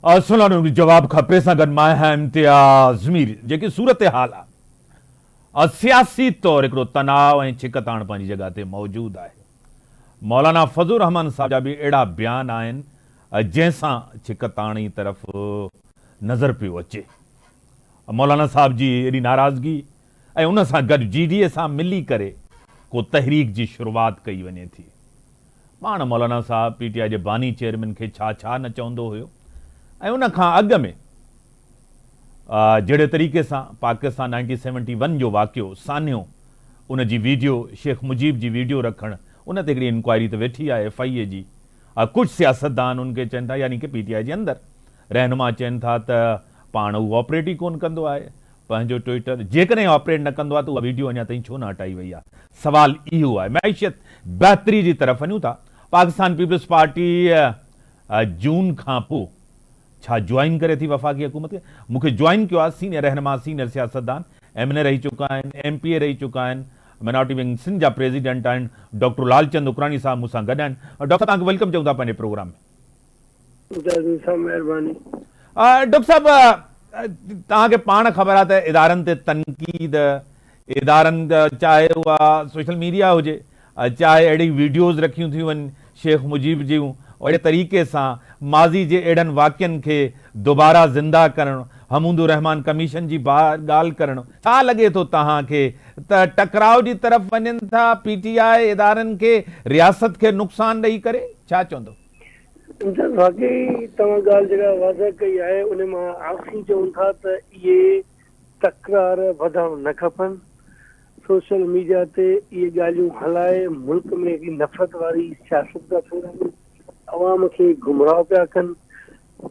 जवाब खपे सां गॾु मां आहियां इम्तियाज़ मीर। जेकी सूरत हाल आहे सियासी तौर हिकिड़ो तनाव ऐं छिकताण पंहिंजी जॻह ते मौजूदु आहे। मौलाना फज़लुर रहमान साहब जा बि अहिड़ा बयान आहिनि जंहिंसां छिकताणी तरफ़ नज़र पियो अचे। मौलाना साहब जी एॾी नाराज़गी ऐं उन सां गॾु GDA सां मिली करे को तहरीक जी शुरूआति कई वञे थी। पाण मौलाना साहब PTI जे बानी चेयरमैन खे छा छा न चवंदो हुयो ऐं उन खां अॻु में जहिड़े तरीक़े सां पाकिस्तान 1971 जो वाक़ियो सान्यो, उन जी वीडियो शेख मुजीब जी वीडियो रखणु, उन ते हिकिड़ी इंक्वायरी त वेठी आहे FIA जी। कुझु सियासतदान उनखे चवनि था, यानी कि PTI जे अंदरि रहनुमा चवनि था त पाण उहो ऑपरेट ई कोन कंदो आहे पंहिंजो ट्विटर। जेकॾहिं ऑपरेट न कंदो आहे त उहा वीडियो अञा ताईं छो न हटाई वई आहे। सवाल इहो आहे। मैशियत बहितरी जी तरफ़ वञूं था। पाकिस्तान पीपल्स पार्टी जून खां पोइ छा ज्वाइन करे थी वफ़ाक़ी हुकूमत खे? मूंखे ज्वाइन कयो आहे सीनियर रहनुमा, सीनियर सियासतदान, MNA रही चुका आहिनि, MPA रही चुका आहिनि, माइनॉरिटी विंग सिंध जा प्रेसिडेंट आहिनि। डॉक्टर लालचंद उकरानी साहब मूंसां गॾु आहिनि। डॉक्टर तव्हांखे वेलकम चऊं था पंहिंजे प्रोग्राम में। महिरबानी। डॉक्टर साहब, तव्हांखे पाण ख़बर आहे त इदारनि ते तनक़ीद, इदारनि चाहे उहा सोशल मीडिया हुजे, चाहे अहिड़ी वीडियोज़ रखियूं थियूं वञनि शेख मुजीब जूं, अहिड़े तरीक़े सां माज़ी जे अहिड़नि वाक़ियनि खे दोबारा ज़िंदा करणु, हमूदुर रहमान कमीशन जी ॻाल्हि करणु, छा लॻे थो तव्हांखे त टकराव जी तरफ़ वञनि था PTI इदारनि खे, रियासत खे नुक़सान ॾेई करे? छा चवंदो? वाकई तव्हां ॻाल्हि जेका वाज़ह कई आहे उन मां आख़िरी चवनि था त इहे तकरार वधणु न खपनि। सोशल मीडिया ते इहे ॻाल्हियूं हलाए मुल्क में हिकिड़ी नफ़रत वारी सियासत था फैलाइनि, अवाम खे गुमराह पिया कनि।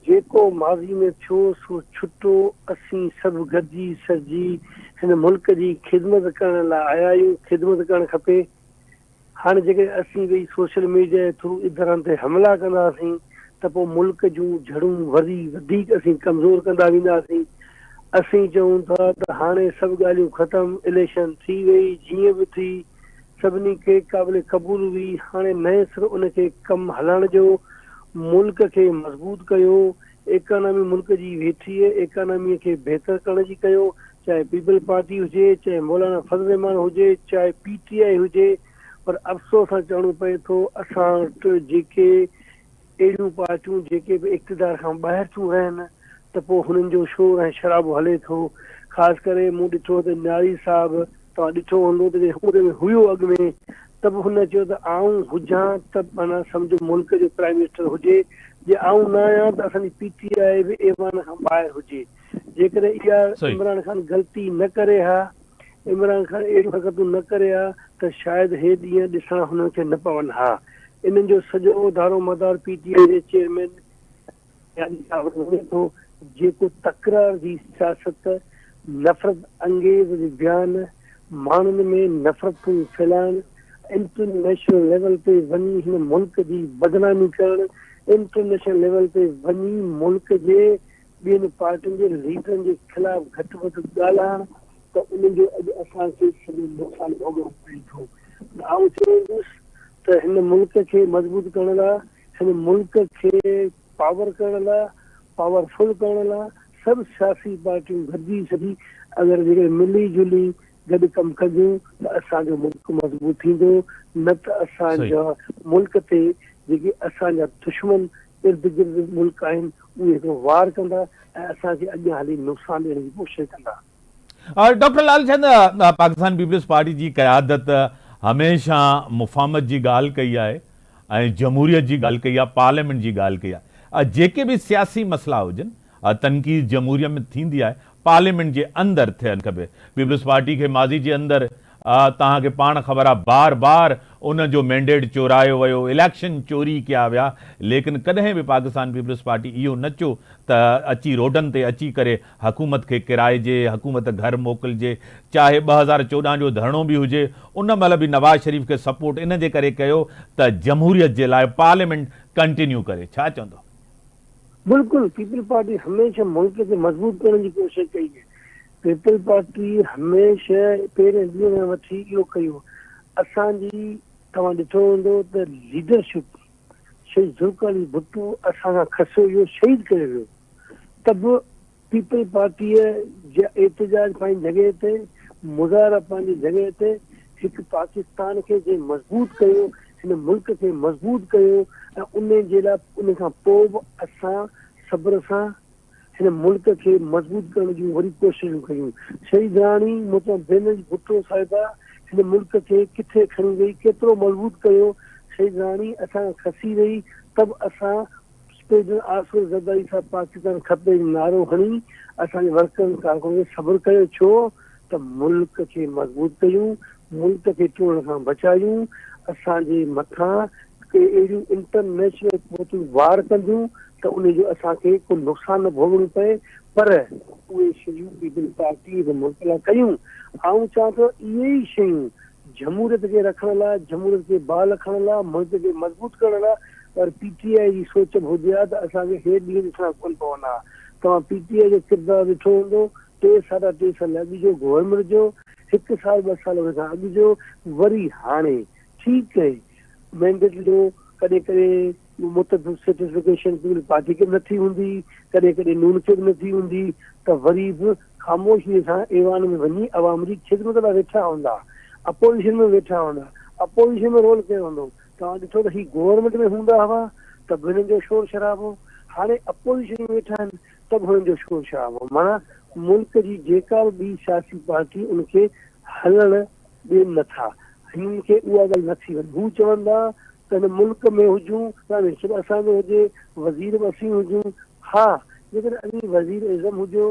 जेको माज़ी में थियो सो छुटो। असीं सभु गॾिजी सॼी हिन मुल्क जी ख़िदमत करण लाइ आया आहियूं। ख़िदमत करणु खपे। हाणे जेके असीं भई सोशल मीडिया जे थ्रू इदारनि ते हमला कंदासीं त पोइ मुल्क जूं जड़ूं वधीक असीं कमज़ोर कंदा वेंदासीं। असीं चऊं था त हाणे सभु ॻाल्हियूं ख़तमु, इलेक्शन थी वई, जीअं बि थी, सभिनी खे क़ाबिल क़बूल हुई। हाणे नए सिर उनखे कमु हलाइण जो, मुल्क खे मज़बूत कयो, इकोनॉमी मुल्क जी वेठी आहे, इकोनॉमीअ खे बहितर करण जी कयो। चाहे पीपल पार्टी हुजे, चाहे मौलाना फज़ल रहमान हुजे, चाहे PTI हुजे। पर अफ़सोस सां चवणो पए थो असां वटि जेके अहिड़ियूं पार्टियूं जेके बि इक़्तिदार खां ॿाहिरि थियूं रहनि त पोइ हुननि जो शोर ऐं शराबो हले थो। ख़ासि करे मूं ॾिठो त न्यारी साहिबु, तव्हां ॾिठो हूंदो त हुकुम में हुयो अॻु में, त बि हुन चयो त आऊं हुजां त माना सम्झो मुल्क जो प्राइम मिनिस्टर हुजे। जे आऊं न आहियां त असांजी PTI बि ऐवान खां ॿाहिरि हुजे। जेकॾहिं इहा इमरान ख़ान ग़लती न करे हा, इमरान ख़ान अहिड़ियूं हरकतूं न करे हा त शायदि हे ॾींहं ॾिसण हुननि खे न पवनि हा। इन्हनि जो सॼो दारो मदार PTI जे चेयरमैन वञे थो। जेको तकरार जी सियासत, नफ़रत अंगेज़ बयान, माण्हुनि में नफ़रतूं फैलाइण, इंटरनेशनल लेवल ते वञी हिन मुल्क जी बदनामी करणु, इंटरनेशनल लेवल ते वञी मुल्क जे ॿियनि पार्टियुनि जे लीडरनि जे ख़िलाफ़ घटि वधि ॻाल्हाइणु, त उन्हनि जो अॼु असांखे सॼो नुक़सानु भोॻिणो पए थो। आउं चवंदुसि त हिन मुल्क खे मज़बूत करण लाइ, हिन मुल्क खे पावर करण लाइ, पावरफुल करण लाइ सभु सियासी पार्टियूं गॾिजी सॼी अगरि जेके मिली जुली गॾु कमु कयूं त असांजो मुल्क मज़बूत थींदो। न त असांजा मुल्क ते जेके असांजा दुश्मन इर्द गिर्द मुल्क आहिनि उहे हिकिड़ो वार कंदा ऐं असांखे अॻियां हली नुक़सानु ॾियण जी कोशिशि कंदा। डॉक्टर लालचंद, पाकिस्तान पीपल्स पार्टी जी क़यादत हमेशह मुफ़ाहमत जी ॻाल्हि कई आहे ऐं जमहूरियत जी ॻाल्हि कई आहे, पार्लियामेंट जी ॻाल्हि कई आहे। जेके बि सियासी मसइला हुजनि, तनक़ीद जमहूरियत में थींदी आहे, पार्लियामेंट जे अंदरि थियणु खपे। पीपल्स पार्टी खे माज़ी जे अंदरि तव्हांखे पाण ख़बर आहे बार बार उन जो मैंडेट चोरायो वियो, इलेक्शन चोरी कया विया, लेकिन कॾहिं बि पाकिस्तान पीपल्स पार्टी इहो न चयो त अची रोडनि ते अची करे हुकूमत खे किराइजे, हुकूमत घर मोकिलिजे। चाहे 2014 जो धरणो बि हुजे, उन महिल बि नवाज़ शरीफ़ खे सपोर्ट इन जे करे कयो त जमहूरियत जे लाइ पार्लियामेंट कंटिन्यू करे। छा चवंदो? बिल्कुलु, पीपल पार्टी हमेशह मुल्क खे मज़बूत करण जी कोशिशि कई आहे। पीपल पार्टी हमेशह पहिरें ॾींहं में वठी इहो कयो। असांजी तव्हां ॾिठो हूंदो त लीडरशिप शहीद ज़ुल्फ़िकार अली भुट्टो असां खां खसियो, इहो शहीद करे वियो। तब पीपल पार्टी एहतजाज पंहिंजी जॻह ते, मुज़ाहरा पंहिंजी जॻह ते, हिकु पाकिस्तान खे जे मज़बूत कयो, हिन मुल्क खे मज़बूत कयो, ऐं उन जे लाइ उन खां पोइ बि असां सब्र सां हिन मुल्क खे मज़बूत करण जूं वरी कोशिशूं कयूं। शहीद राणी मूंसां बेनज़ भुट्टो साहिबा हिन मुल्क खे किथे खणी वई, केतिरो मज़बूत कयो। शहीद राणी असां खसी वई, तब असां आसिफ़ ज़रदारी सां पाकिस्तान खपे नारो हणी असांजे वर्करनि कारकुननि खे सब्र कयो। छो त मुल्क खे मज़बूत कयूं, मुल्क खे टुटण खां बचायूं, असांजे मथां के अहिड़ियूं इंटरनेशनल कोर्टूं वार कंदियूं त उन जो असांखे को नुक़सान न भोगणो पए, पर उहे शयूं पीपल पार्टी मुल्क लाइ कयूं। आऊं चवां थो इहे ई शयूं जमहूरियत खे रखण लाइ, जमहूरियत खे बहाल रखण लाइ, मुल्क खे मज़बूत करण लाइ, पर पीटीआई जी सोच बि हुजे हा त असांखे हे ॾींहं ॾिसणा कोन पवंदा। तव्हां पीटीआई जो किरदारु ॾिठो हूंदो, 3 साल अॻु जो गवर्नमेंट जो, 1 साल 2 साल हुन खां अॻु जो, वरी हाणे ठीकु आहे मैंडेट ॾियो, कॾहिं कॾहिं मुतफ़िक़ सर्टिफिकेशन पीपल पार्टी खे नथी हूंदी, कॾहिं कॾहिं नून खे बि नथी हूंदी, त वरी बि ख़ामोशीअ सां ऐवान में वञी अवाम जी ख़िदमत लाइ वेठा हूंदा, अपोज़िशन में वेठा हूंदा, अपोज़िशन में रोल कयो हूंदो। तव्हां ॾिठो त ही गवर्नमेंट में हूंदा हुआ त बि हिननि जो शोर शराबो, हाणे अपोज़िशन में वेठा आहिनि त बि हुननि जो शोर शराबो। माना मुल्क जी जेका बि ॿी सियासी पार्टी उनखे हलण ॾियनि नथा, हिननि खे उहा ॻाल्हि नथी वञे। हू चवंदा त हिन मुल्क में हुजूं त असांजो हुजे, वज़ीर बि असीं हुजूं। हा, जेकॾहिं असीं वज़ीर इज़म हुजो,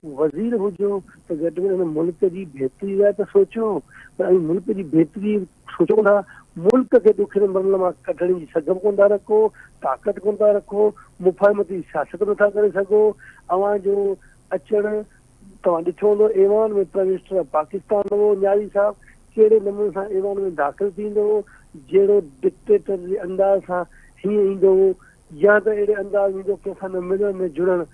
वज़ीर हुजो त घटि में घटि मुल्क जी बहितरी लाइ त सोचो, पर मुल्क जी बहितरी सोचो था, मुल्क खे ॾुखियनि मरल मां कढण जी सघ कोन था रखो, ताक़त कोन था रखो, मुफ़ाहिमती सियासत नथा करे सघो। अवां जो अचणु तव्हां ॾिठो हूंदो, ऐवान में प्राइम मिनिस्टर पाकिस्तान हो न्यारी साहब, कहिड़े नमूने सां ऐवान में दाख़िल थींदो हो, जहिड़ो डिक्टेटर जे अंदाज़ सां हीअं ईंदो हो, या त अहिड़े अंदाज़ ईंदो कंहिंसां न मिलण न जुड़ण।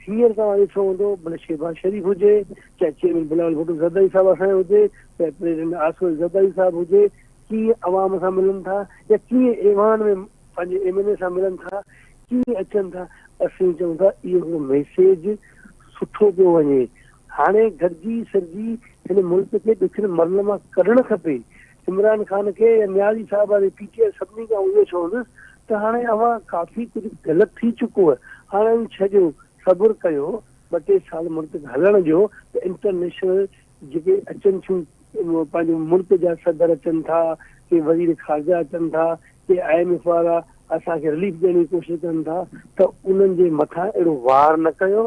हींअर तव्हां ॾिठो हूंदो, भले शहबाज शरीफ़ हुजे, चाहे चेयरमैन बिलावल भुट्टो ज़रदारी साहब असांजो हुजे, चाहे प्रेसिडेंट आसिफ़ ज़रदारी साहब हुजे, कीअं अवाम सां मिलनि था या कीअं ऐवान में पंहिंजे MLA सां मिलनि था, कीअं अचनि था। असीं चऊं था इहो मैसेज सुठो पियो वञे, हाणे गॾिजी सॼी हिन मुल्क खे ॾुखियनि मरल मां कढणु खपे। इमरान ख़ान खे या न्यारी साहब वारे PTI सभिनी खां उहो चवंदुसि त हाणे अवां काफ़ी कुझु ग़लति थी चुको आहे, हाणे छॾियो, सब्र कयो, 2-3 साल मुल्क हलण जो, त इंटरनेशनल जेके अचनि थियूं पंहिंजे मुल्क जा सदर अचनि था, के वज़ीर ख़ारजा अचनि था, के IMF वारा असांखे रिलीफ ॾियण जी कोशिशि कनि था, त उन्हनि जे मथां अहिड़ो वार न कयो,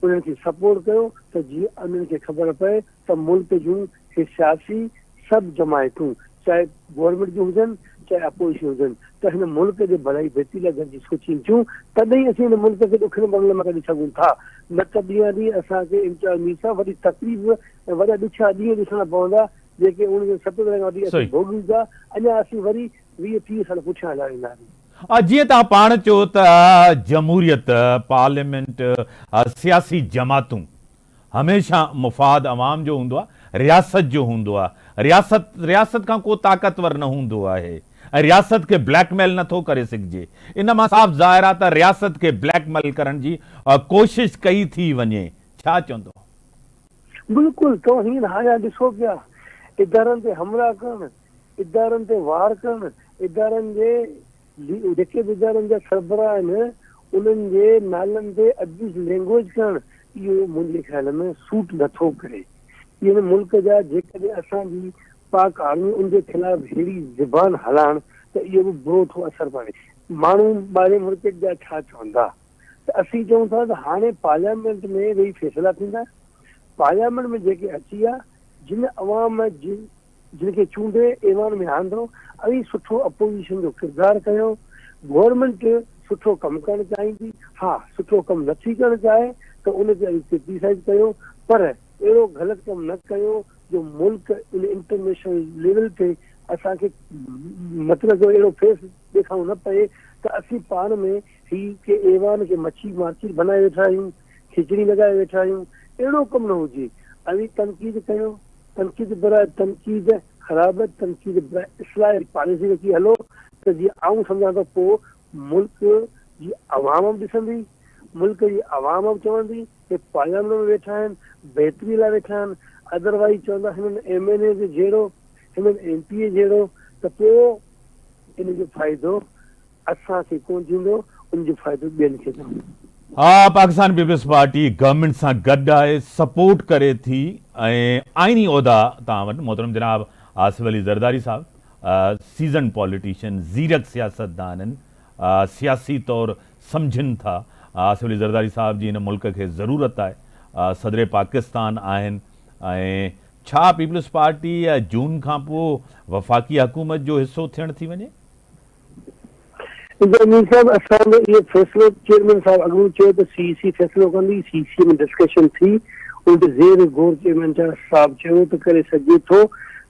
उन्हनि खे सपोर्ट कयो त जीअं उन्हनि खे ख़बर पए त मुल्क जूं हे सियासी सभु जमायतूं, चाहे गवर्नमेंट जूं हुजनि चाहे अपोज़िशन हुजनि, त हिन मुल्क जे भलाई बहितरी लाइ गॾिजी सोचीनि थियूं, तॾहिं असीं हिन मुल्क खे ॾुखियनि मरल मां कढी सघूं था। न त ॾींहं ॾींहुं असांखे इम्तियाज़ मीर सां वॾी तकलीफ़ ऐं वॾा ॾुखिया ॾींहं ॾिसणा पवंदा, जेके 1970 खां वठी असीं भोॻूं था, अञा असीं वरी 20-30 साल पुठियां हलिया वेंदासीं। जीअं तव्हां पाण चयो त जमहूरियत, पार्लियामेंट, सियासी जमातूं हमेशह मुफ़ाद अवाम जो हूंदो आहे, रियासत जो हूंदो आहे। रियासत खां को ताक़तवर न हूंदो आहे ऐं रियासत खे ब्लैकमेल नथो करे सघिजे। इन मां साफ़ ज़ाहिर आहे त रियासत खे ब्लैकमेल करण जी कोशिश कई थी वञे। छा चवंदो? बिल्कुलु, तव्हां हीअं हाणे ॾिसो पिया, इदारनि ते हमला करणु, इदारनि ते वार करणु, इदारनि जे जेके बि इदारनि जा सरबराह आहिनि उन्हनि जे नालनि ते अब्यूज़ लैंग्वेज करणु, इहो मुंहिंजे ख़्याल में सूट नथो करे। इहे मुल्क जा जेकॾहिं असांजी पाक आर्मी उनजे ख़िलाफ़ अहिड़ी ज़बान हलाइण त इहो बि बुरो थो असरु पए। माण्हू ॿाहिरि मुल्क जा छा चवंदा, त असीं चऊं था त हाणे पार्लियामेंट में वेही फ़ैसिला थींदा। पार्लियामेंट में जेके अची विया, जिन अवाम जिनखे चूंडे ऐवान में आंदो, ऐं सुठो अपोज़िशन जो किरदारु कयो। गवर्नमेंट सुठो कमु करणु चाहींदी, हा सुठो कमु नथी करणु चाहे त उनखे क्रिटिसाइज़ कयो, पर अहिड़ो ग़लति कमु न कयो जो मुल्क इन इंटरनेशनल लेवल ते असांखे मतिलबु अहिड़ो फेस ॾेखारणो न पए त असीं पाण में ही के ऐवान खे मच्छी मार्केट बनाए वेठा आहियूं, खिचड़ी लॻाए वेठा आहियूं। अहिड़ो कमु न हुजे। ऐं तनक़ीद कयो, तनक़ीद बराए तनक़ीद ख़राब, तनक़ीद बराए इस्लाह पॉलिसी रखी हलो, त जीअं आऊं सम्झां थो पोइ मुल्क जी अवाम बि ॾिसंदी, मुल्क जी आवाम अब चवंदी कि पार्लियामेंट में वेठा आहिनि, बहितरी लाइ वेठा आहिनि, अदरवाइज चवंदा हिननि MNA जे जहिड़ो, हिननि MP जहिड़ो, त पोइ इन जो फ़ाइदो असांखे कोन थींदो, उन जो फ़ाइदो ॿियनि खे थींदो। हाँ, पाकिस्तान पीपल्स पार्टी गवर्नमेंट सां गॾु आहे, सपोर्ट करे थी ऐं आइनी उहिदा तव्हां वटि मोहतरम जनाब आसिफ अली ज़रदारी साहब, सीज़न पॉलिटिशियन, ज़ीरक सियासतदान आहिनि, सियासी तौरु सम्झनि था। आसिफ अली ज़रदारी साहब जी हिन मुल्क खे ज़रूरत आहे, सदर पाकिस्तान आहिनि ऐं छा पीपल्स पार्टी जून खां पोइ वफ़ाक़ी हुकूमत जो हिसो थियण थी वञे? मीर साहब, असांजो इहो फ़ैसिलो चेयरमैन साहब अॻु चयो त CEC फ़ैसिलो कंदी, CEC में डिस्कशन थी, उन ते ज़ेर गौर चेयरमैन साहब चयो त करे सघे थो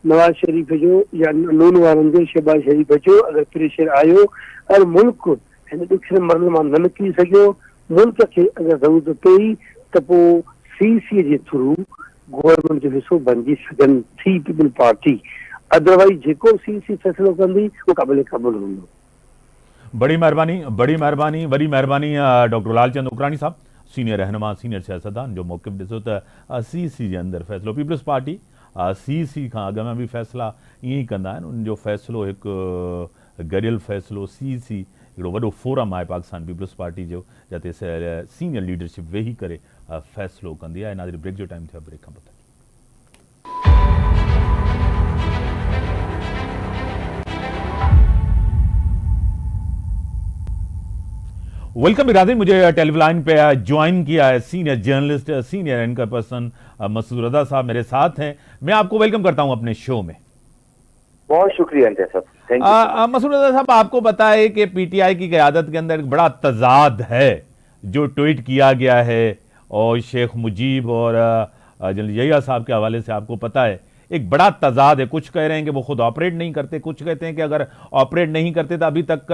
नवाज़ शरीफ़ जो या नून वारनि जो, शहबाज शरीफ़ जो अगरि प्रेशर आयो और मुल्क हिन ॾुखियनि मरहले मां न निकिरी सघियो, मुल्क खे अगरि ज़रूरत पई त पोइ CEC जे थ्रू गवर्नमेंट जो हिसो बणिजी सघनि थी पीपल पार्टी। अदरवाइज जेको CEC फ़ैसिलो कंदी उहो क़ाबिल क़बूल हूंदो। बड़ी मेहरबानी, बड़ी मेहरबानी, वॾी मेहरबानी डॉक्टर लालचंद उकरानी साहब, सीनियर रहनुमा, सीनियर सियासतदान जो मौक़िफ़ ॾिसो त CEC जे अंदरि फ़ैसिलो पीपल्स पार्टी CEC खां अॻु में बि फ़ैसिला ईअं ई कंदा आहिनि, उनजो फ़ैसिलो हिकु गॾियल फ़ैसिलो CEC हिकिड़ो वॾो फोरम आहे पाकिस्तान पीपल्स पार्टी जो, जिते सीनियर लीडरशिप वेही करे फ़ैसिलो कंदी आहे। नाज़रीन, ब्रेक जो टाइम थियो, ब्रेक खां पोइ वेलकम बिरादरीन। मुझे टेलीलाइन पे ज्वाइन किया है senior journalist, senior anchor person Masood Raza साहब मेरे साथ हैं। मैं आपको वेलकम करता हूं अपने शो में। बहुत शुक्रिया साहब, थैंक यू। मसूद रजा साहब, आपको पता है कि PTI की क़यादत के अंदर एक बड़ा तजाद है जो ट्वीट किया गया है, और शेख मुजीब और जनरल यहिया साहब के हवाले से आपको पता है एक बड़ा तजाद है। कुछ कह रहे हैं कि वो खुद ऑपरेट नहीं करते, कुछ कहते हैं कि अगर ऑपरेट नहीं करते तो अभी तक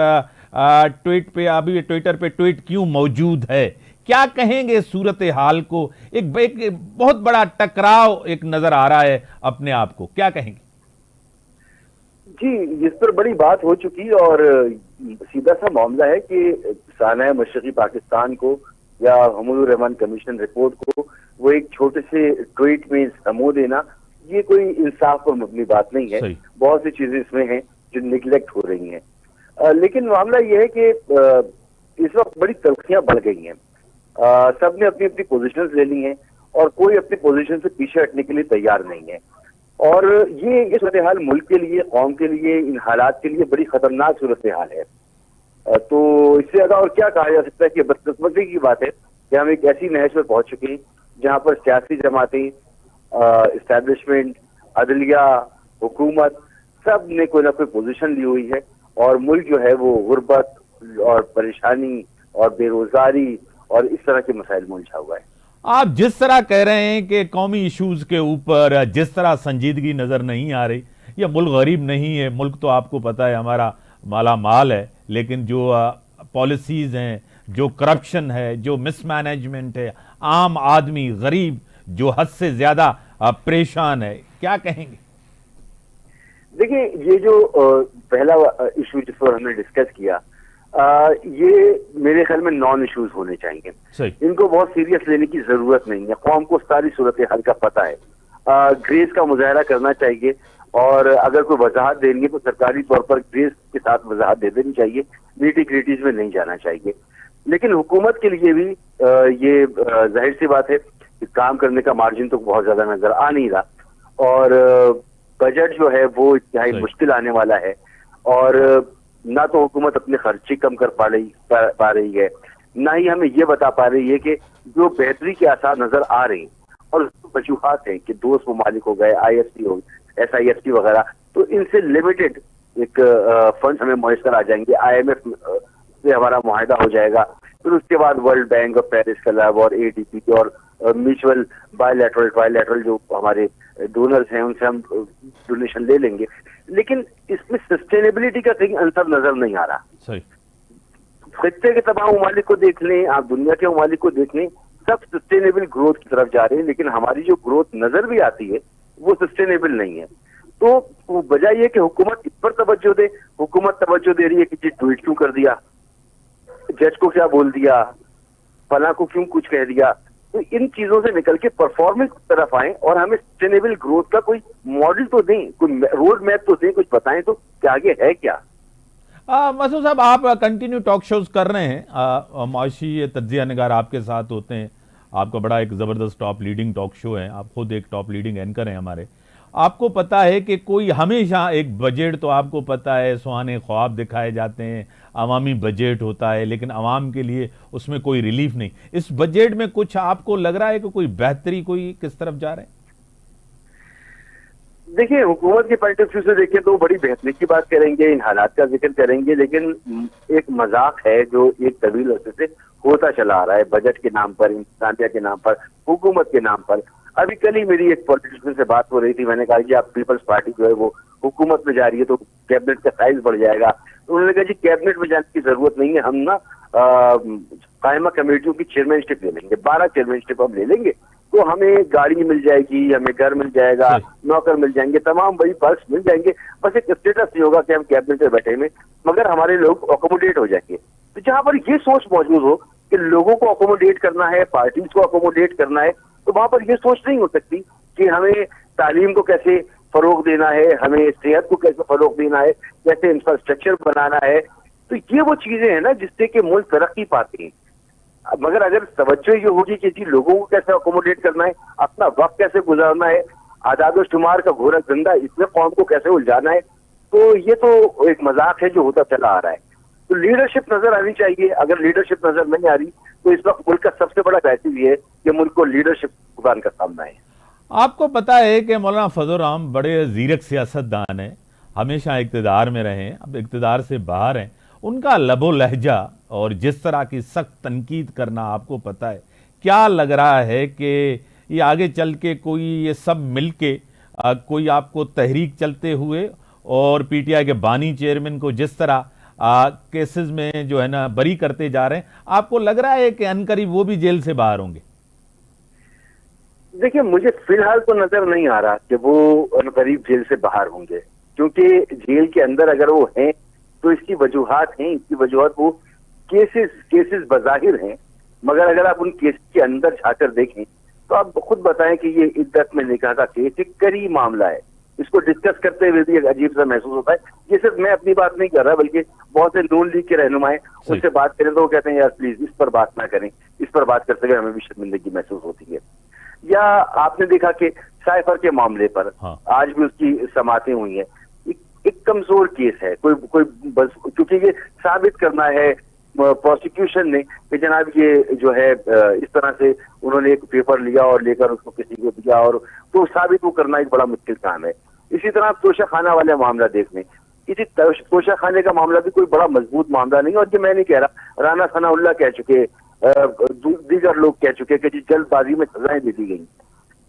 ट्विटर पे ट्वीट क्यों मौजूद है। क्या कहेंगे सूरत हाल को? एक बहुत बड़ा टकराव एक नजर आ रहा है अपने आप को, क्या कहेंगे? जी, इस पर बड़ी बात हो चुकी और सीधा सा मामला है कि साना मशरक़ी पाकिस्तान को या हमूदुर रहमान कमीशन रिपोर्ट को वो एक छोटे से ट्वीट में समो देना, ये कोई इंसाफ पर मबनी बात नहीं है। बहुत सी चीजें इसमें हैं जो निगलेक्ट हो रही हैं। लेकिन मामला ये है कि इस वक्त बड़ी तल्खियां बढ़ गई हैं। सबने अपनी अपनी पोजीशंस ले ली हैं और कोई अपनी पोजीशन से पीछे हटने के लिए तैयार नहीं है। और ये सूरत हाल मुल्क के लिए, कौम के लिए, इन हालात के लिए बड़ी खतरनाक सूरत हाल है। तो इससे ज्यादा और क्या कहा जा सकता है कि बदकिस्मती की बात है कि हम एक ऐसी नहज पर पहुंच चुके हैं जहां पर सियासी जमातें, इस्टेब्लिशमेंट, अदलिया, हुकूमत, सब ने कोई ना कोई पोजीशन ली हुई है और मुल्क जो है वो गुर्बत और परेशानी और बेरोजगारी और इस तरह के मसाइल में उलझा हुआ है। आप जिस तरह कह रहे हैं कि कौमी इशूज के ऊपर जिस तरह संजीदगी नजर नहीं आ रही, यह मुल्क गरीब नहीं है, मुल्क तो आपको पता है हमारा माला माल है, लेकिन जो पॉलिसीज हैं, जो करप्शन है, जो मिसमैनेजमेंट है, आम आदमी गरीब जो हद से ज्यादा परेशान है, क्या कहेंगे? देखिए, ये जो पहला इशू जिस पर हमने डिस्कस किया, ये मेरे ख्याल में नॉन इश्यूज होने चाहिए। इनको बहुत सीरियस लेने की जरूरत नहीं है। कौम को सारी सूरत हाल का पता है। ग्रेस का मुजाहरा करना चाहिए और अगर कोई वजाहत देंगे तो सरकारी तौर पर ग्रेस के साथ वजाहत दे देनी चाहिए, नीटी क्रिटीज में नहीं जाना चाहिए। लेकिन हुकूमत के लिए भी ये जाहिर सी बात है कि काम करने का मार्जिन तो बहुत ज्यादा नजर आ नहीं रहा और बजट जो है वो इंतहाई मुश्किल आने वाला है और ना तो हुकूमत अपने खर्चे कम कर पा रही है, ना ही हमें ये बता पा रही है कि जो बेहतरी के आसार नजर आ रहे हैं और वजूहात हैं कि दोस्त ममालिक हो गए, IFC हो, SIFT वगैरह, तो इनसे लिमिटेड एक फंड हमें मुयसर आ जाएंगे, IMF से हमारा मुआहदा हो जाएगा, फिर उसके बाद वर्ल्ड बैंक और पेरिस क्लब और ADB और म्यूचुअल बायलैटरल जो हमारे डोनर्स हैं उनसे हम डोनेशन ले लेंगे। लेकिन इसमें सस्टेनेबिलिटी का कहीं अंतर नजर नहीं आ रहा। सही। खित्ते के तमाम ममालिक को देख लें, आप दुनिया के ममालिक को देख लें, सब सस्टेनेबल ग्रोथ की तरफ जा रहे हैं, लेकिन हमारी जो ग्रोथ नजर भी आती है वो सस्टेनेबल नहीं है। तो वजह यह कि हुकूमत इस पर तवज्जो दे। हुकूमत तवज्जो दे रही है कि जी ट्वीट क्यों कर दिया, जज को क्या बोल दिया, फला को क्यों कुछ कह दिया। तो इन चीजों से निकल के परफॉर्मेंस की तरफ आए और हमें सस्टेनेबल ग्रोथ का कोई मॉडल तो दें, कोई रोड मैप तो दें, कुछ बताएं तो कि आगे है क्या। मसूद साहब, आप कंटिन्यू टॉक शोज कर रहे हैं, मुआशी तज्जिया निगार आपके साथ होते हैं, आपका बड़ा एक ज़बरदस्त टॉप लीडिंग टॉक शो है, आप खुद एक टॉप लीडिंग एंकर हैं हमारे। आपको पता है कि कोई हमेशा एक बजट, तो आपको पता है सुहाने ख्वाब दिखाए जाते हैं, अवामी बजट होता है, लेकिन अवाम के लिए उसमें कोई रिलीफ नहीं। इस बजट में कुछ आपको लग रहा है कि कोई बेहतरी, कोई किस तरफ जा रहे हैं? देखिए, हुकूमत के पॉइंट ऑफ व्यू से देखें तो बड़ी बेहतरी की बात करेंगे, इन हालात का जिक्र करेंगे, लेकिन एक मजाक है जो एक तवील अरसे से होता चला आ रहा है, बजट के नाम पर, इंसानियत के नाम पर, हुकूमत के नाम पर। अभी कल ही मेरी एक पॉलिटिशियन से बात हो रही थी, मैंने कहा कि आप पीपल्स पार्टी जो है वो हुकूमत में जा रही है तो कैबिनेट का साइज बढ़ जाएगा। तो उन्होंने कहा जी कैबिनेट में जाने की जरूरत नहीं है, हम ना कायमा कमेटियों की चेयरमैनशिप ले लेंगे, 12 चेयरमैनशिप हम ले लेंगे, तो हमें गाड़ी मिल जाएगी, हमें घर मिल जाएगा, नौकर मिल जाएंगे, तमाम बड़ी पर्क्स मिल जाएंगे, बस एक स्टेटस नहीं होगा कि हम कैबिनेट में बैठे में, मगर हमारे लोग अकोमोडेट हो जाएंगे। तो जहां पर ये सोच मौजूद हो कि लोगों को अकोमोडेट करना है, पार्टीज को अकोमोडेट करना है, तो वहां पर ये सोच नहीं हो सकती कि हमें तालीम को कैसे फरोग देना है, हमें सेहत को कैसे फरोग देना है, कैसे इंफ्रास्ट्रक्चर बनाना है। तो ये वो चीजें हैं ना जिससे कि मुल्क तरक्की पाते हैं। मगर अगर तवज्जो ये होगी कि जी लोगों को कैसे अकोमोडेट करना है, अपना वक्त कैसे गुजारना है, आदाद शुमार का घोरा धंधा इसमें कौम को कैसे उलझाना है, तो ये तो एक मजाक है जो होता चला आ रहा है। तो लीडरशिप नजर आनी चाहिए। अगर लीडरशिप नजर नहीं आ रही तो इस वक्त मुल्क का सबसे बड़ा दायित्व ये है कि मुल्क को लीडरशिप गुजारने का सामना है। आपको पता है कि मौलाना फजल रहमान बड़े जीरक सियासतदान हैं, हमेशा इक़्तिदार में रहे हैं, अब इक़्तिदार से बाहर हैं। उनका लबो लहजा और जिस तरह की सख्त तनकीद करना आपको पता है, क्या लग रहा है कि ये आगे चल के कोई ये सब मिल के कोई आपको तहरीक चलते हुए और पीटीआई के बानी चेयरमैन को जिस तरह केसेस में जो है ना बरी करते जा रहे हैं, आपको लग रहा है कि अनकरीब वो भी जेल से बाहर होंगे? देखिए, मुझे फिलहाल तो नजर नहीं आ रहा कि वो अनकरीब जेल से बाहर होंगे, क्योंकि जेल के अंदर अगर वो हैं तो इसकी वजूहात हैं, इसकी वजूहात वो केसेस बज़ाहिर हैं, मगर अगर आप उन केस के अंदर जाकर देखें तो आप खुद बताएं कि ये इद्दत में निकाह का केस एक करी मामला है। इसको डिस्कस करते हुए भी एक अजीब सा महसूस होता है। ये सिर्फ मैं अपनी बात नहीं कर रहा, बल्कि बहुत से नून लीग के रहनुमाएं उनसे बात करें तो वो कहते हैं यार प्लीज इस पर बात ना करें, इस पर बात करते हुए हमें भी शर्मिंदगी महसूस होती है। या आपने देखा कि साइफर के मामले पर आज भी उसकी समातें हुई हैं। एक कमजोर केस है, कोई बस क्योंकि ये साबित करना है प्रोसिक्यूशन ने कि जनाब ये जो है इस तरह से उन्होंने एक पेपर लिया और लेकर उसको किसी को दिया, और तो साबित वो करना एक बड़ा मुश्किल काम है। इसी तरह आप तोशा खाना वाले मामला देख लें, इसी तोशा खाने का मामला भी कोई बड़ा मजबूत मामला नहीं, और ये मैं नहीं कह रहा, राना सनाउल्लाह कह चुके, दीगर लोग कह चुके कि जल्दबाजी में सजाएं दे दी गई।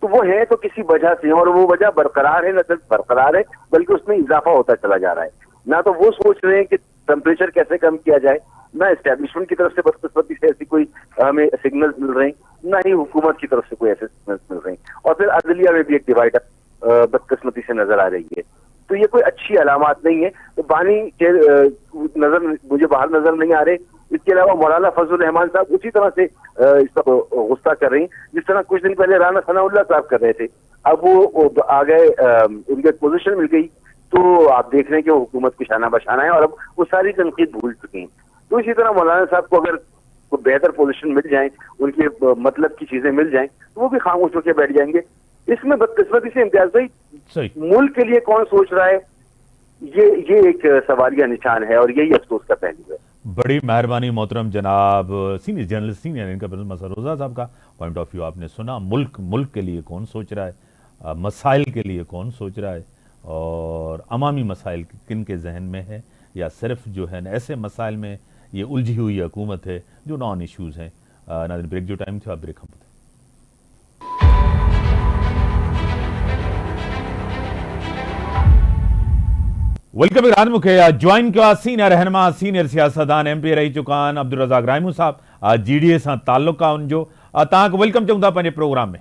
तो वो है तो किसी वजह से, और वो वजह बरकरार है, न सिर्फ बरकरार है बल्कि उसमें इजाफा होता चला जा रहा है। ना तो वो सोच रहे हैं कि टेम्परेचर कैसे कम किया जाए, ना एस्टेब्लिशमेंट की तरफ से बदकिस्मती से ऐसी कोई हमें सिग्नल मिल रहे हैं, ना ही हुकूमत की तरफ से कोई ऐसे सिग्नल मिल रहे हैं। और फिर अदलिया में भी एक डिवाइडर बदकिस्मती से नजर आ रही है। तो ये कोई अच्छी अलामत नहीं है। तो बानी नजर मुझे बाहर नजर नहीं आ रहे। इसके अलावा मौलाना फजल रहमान साहब उसी तरह से इस पर गुस्सा कर रही हैं जिस तरह कुछ दिन पहले राना सनाउल्लाह साहब कर रहे थे। अब वो आ गए, उनके पोजीशन मिल गई, तो आप देख रहे हैं कि वो हुकूमत को शाना बशाना है और अब वो सारी तनकीद भूल चुके हैं। तो इसी तरह मौलाना साहब को अगर को बेहतर पोजीशन मिल जाए, उनके मतलब की चीजें मिल जाएं, तो वो भी खामोश होकर बैठ जाएंगे। इसमें बदकिस्मती से इम्तियाज भाई मुल्क के लिए कौन सोच रहा है, ये एक सवालिया निशान है और यही अफसोस का पहलू है। बड़ी मेहरबानी मोहतरम जनाब सीनियर जर्नलिस्ट, सीनियर इनका मसर रोजा साहब का पॉइंट ऑफ व्यू आपने सुना। मुल्क के लिए कौन सोच रहा है, मसाइल के लिए कौन सोच रहा है, और अवामी मसाइल किन के जहन में है, या सिर्फ जो है ऐसे मसाइल में ये उलझी हुई हुकूमत है जो नॉन इश्यूज़ हैं। नाज़रीन, ब्रेक जो टाइम था, ब्रेक हम वेलकम रात मुखे ज्वाइन किया सीनियर रहनमा सीनियर सियासतदान एमपी रही चुकान अब्दुल रज़ाक रायमू साहब जीडीए सां ताल्लुक आहे उनजो। तव्हांखे वेलकम चऊं था पंहिंजे प्रोग्राम में।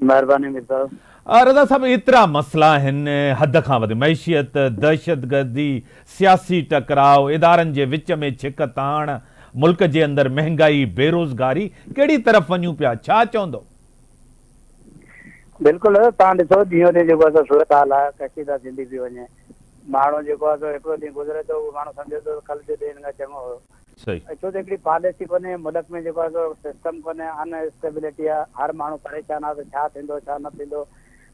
महिरबानी मिर्ज़ा। रज़ा साहब, एतिरा मसला आहिनि हद खां वधीक, मैशियत, दहशतगर्दी, सियासी टकराव, इदारनि जे विच में छिक ताण, मुल्क जे अंदरि महांगाई बेरोज़गारी कहिड़ी तरफ़ वञूं पिया, छा चवंदो? बिल्कुलु तव्हां ॾिसो ॾींहों ॾींहुं जेको आहे सूरत हाल आहे कशीदा थींदी थी वञे। माण्हू जेको आहे हिकिड़ो ॾींहुं गुज़रे थो उहो माण्हू सम्झे थो कल्ह जे ॾींहं खां चङो हुयो। सही। छो त हिकिड़ी पॉलिसी कोन्हे मुल्क में, जेको आहे सिस्टम कोन्हे, अनस्टेबिलिटी आहे, हर माण्हू परेशान आहे त छा थींदो छा न थींदो।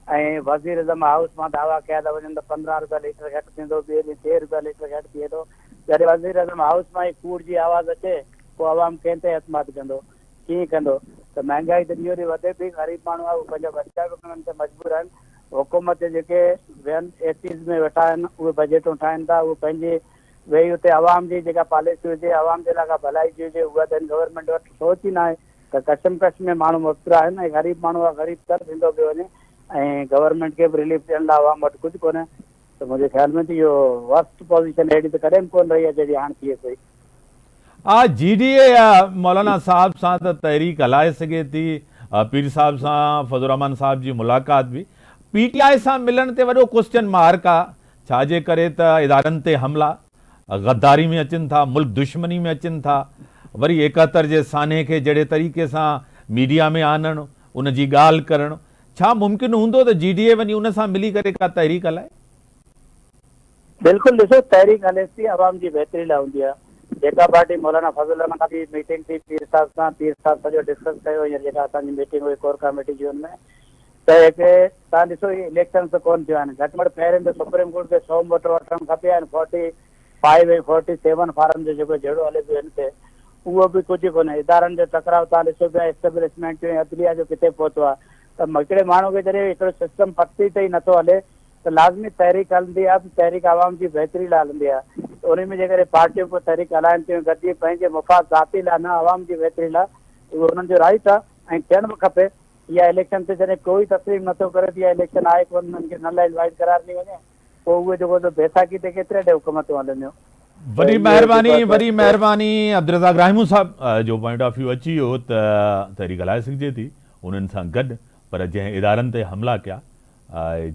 ऐं वज़ीर आज़म हाउस मां दावा कया था वञनि त 15 रुपया लीटर घटि थींदो, ॿिए ॾींहुं 6 रुपया लीटर घटि थिए थो। जॾहिं वज़ीर आज़म हाउस मां ई कूड़ जी आवाज़ अचे पोइ आवाम कंहिं ते एतमाद कंदो, कीअं कंदो? त महांगाई त ॾींहों ॾींहुं वधे थी। ग़रीब माण्हू आहे उहे पंहिंजा बचा बि उन्हनि ते मजबूर आहिनि। हुकूमत जेके ॿियनि एसीज़ में वेठा आहिनि उहे बजटूं ठाहिनि था, उहे पंहिंजी वेही हुते आवाम जी जेका पॉलिसी हुजे, आवाम जे लाइ का भलाई जी हुजे, उहा त गवर्नमेंट वटि सोच ई न आहे। त कशमकश में माण्हू मुबतला आहिनि ऐं ग़रीब माण्हू आहे ग़रीब तर थींदो पियो वञे ऐं गवर्नमेंट खे बि रिलीफ ॾियण लाइ आवाम वटि कुझु कोन्हे। त मुंहिंजे ख़्याल में त इहो वर्स्ट पोज़ीशन अहिड़ी त कॾहिं बि कोन रही आहे जहिड़ी हाणे थिए पई। GDA मौलाना साहब सां त तहरीक हलाए सघे थी, पीर साहब सां फज़लुर रहमान साहब जी मुलाक़ात बि, PTI सां मिलण ते वॾो क्वेश्चन मार्क आहे। छाजे करे त इदारनि ते हमला गद्दारी में अचनि था, मुल्क दुश्मनी में अचनि था, वरी 71 जे साने खे जहिड़े तरीक़े सां मीडिया में आणणु, उन जी ॻाल्हि करणु, छा मुमकिन हूंदो त GDA वञी उन सां मिली करे का तहरीक हलाए? बिल्कुलु, ॾिसो तहरीक हले थी आवाम जी बहितरी लाइ हूंदी आहे। जेका पार्टी मौलाना फज़ल रहमान साहब जी मीटिंग थी पीर साहब सां, पीर साहब सॼो डिस्कस कयो, या जेका असांजी मीटिंग हुई कोर कमेटी जी, हुनमें त हिते तव्हां ॾिसो इहे इलेक्शन त कोन थिया आहिनि। घटि में घटि पहिरें त सुप्रीम कोर्ट खे 100 वोट वठणु खपे ऐं 45 ऐं 47 फार्म जो जेको जहिड़ो हले पियो हिन ते, उहो बि कुझु कोन्हे। इदारनि जो टकराव तव्हां ॾिसो पिया, एस्टेब्लिशमेंट जो अदलिया जो किथे पहुतो आहे। त हिकिड़े माण्हू खे जॾहिं हिकिड़ो सिस्टम पक्ती ते ई नथो हले त लाज़मी तहरीक हलंदी आहे। तहरीक आवाम जी बहितरी लाइ हलंदी आहे। उन में जेकॾहिं पार्टियूं को तहरीक हलाइनि थियूं गॾिजी पंहिंजे मुफ़ाद ज़ाती लाइ, न आवाम जी बहितरी लाइ, उहो उन्हनि जो राइट आहे ऐं थियणु बि खपे। इहा इलेक्शन ते जॾहिं कोई तस्लीम नथो करे त इहा इलेक्शन आहे कोन, उन्हनि खे न इनवाइट करार ॾिनी वञे, पोइ उहे जेको बैसाखी ते केतिरे ॾे हुकूमतूं हलंदियूं। वरी महिरबानी अब्दुल रज़ाक राहिमू साहब जो पॉइंट ऑफ व्यू अची वियो त तहरीक हलाए सघिजे थी उन्हनि सां गॾु, पर जंहिं इदारनि ते हमला कया,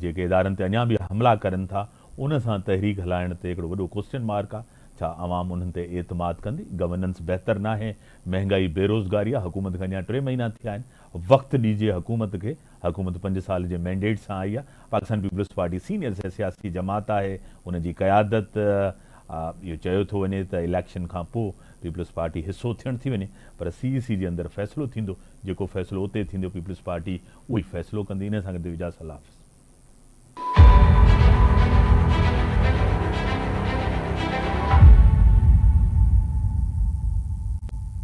जेके इदारनि ते अञा बि हमला करनि था, उन सां तहरीक हलाइण ते हिकिड़ो वॾो क्वेश्चन मार्क आहे। छा आवाम उन्हनि ते एतमाद कंदी? गवर्नेंस बहितर न आहे, महांगाई बेरोज़गारी आहे, हुकूमत खे अञा 3 महीना थिया आहिनि, वक़्तु ॾिजे हुकूमत खे। हुकूमत 5 साल जे मैंडेट सां आई आहे। पाकिस्तान पीपल्स पार्टी सीनियर सियासी जमात आहे, उन जी क़यादत इहो चयो थो वञे त इलेक्शन खां पोइ पीपल्स पार्टी हिसो थियण थी वञे, पर CEC जे अंदरि फ़ैसिलो थींदो, जेको फ़ैसिलो उते थींदो पीपल्स पार्टी उहो ई फ़ैसिलो कंदी। इन सां गॾु इजाज़त, अल्लाह हाफ़िज़।